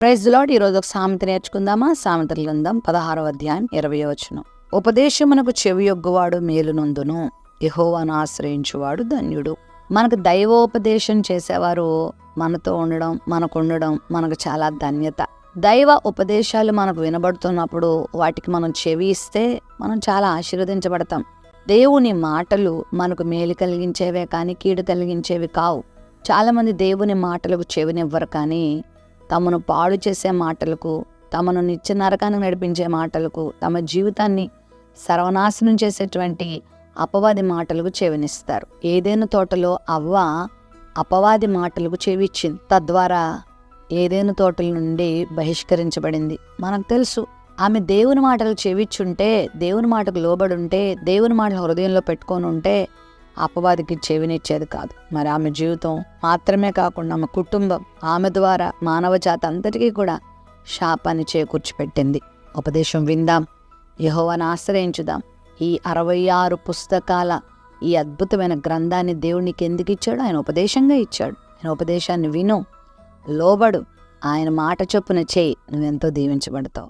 Praise the lord. ఈరోజు ఒక సామెత నేర్చుకుందామా? సామెతల గ్రంథం 16వ అధ్యాయం 20వ వచనం. ఉపదేశమునకు చెవియొగ్గువాడు మేలునొందును, యెహోవాను ఆశ్రయించువాడు ధన్యుడు. మనకు దైవోపదేశం చేసేవారు మనతో ఉండడం, మనకు చాలా ధన్యత. దైవ ఉపదేశాలు మనకు వినబడుతున్నప్పుడు వాటికి మనం చెవి ఇస్తే మనం చాలా ఆశీర్వదించబడతాం. దేవుని మాటలు మనకు మేలు కలిగించేవే కానీ కీడు కలిగించేవి కావు. చాలామంది దేవుని మాటలకు చెవినివ్వరు, కానీ తమను పాడు చేసే మాటలకు, తమను నిత్య నరకానికి నడిపించే మాటలకు, తమ జీవితాన్ని సర్వనాశనం చేసేటువంటి అపవాది మాటలకు చెవినిస్తారు. ఏదైనా తోటలో అవ్వ అపవాది మాటలకు చెవిచ్చింది. తద్వారా ఏదైనా తోటల నుండి బహిష్కరించబడింది. మనకు తెలుసు, ఆమె దేవుని మాటలకు చెవిచ్చుంటే, దేవుని మాటకు లోబడుంటే, దేవుని మాటలు హృదయంలో పెట్టుకొని ఉంటే అపవాదికి చెవినిచ్చేది కాదు. మరి ఆమె జీవితం మాత్రమే కాకుండా ఆమె కుటుంబం, ఆమె ద్వారా మానవ జాతి అంతటికీ కూడా శాపాన్ని చేకూర్చిపెట్టింది. ఉపదేశం విందాం, యెహోవాను ఆశ్రయించుదాం. ఈ 66 పుస్తకాల ఈ అద్భుతమైన గ్రంథాన్ని దేవునికి ఎందుకు ఇచ్చాడు? ఆయన ఉపదేశంగా ఇచ్చాడు. ఆయన ఉపదేశాన్ని విను, లోబడు, ఆయన మాట చొప్పున చేయి, నువ్వెంతో దీవించబడతావు.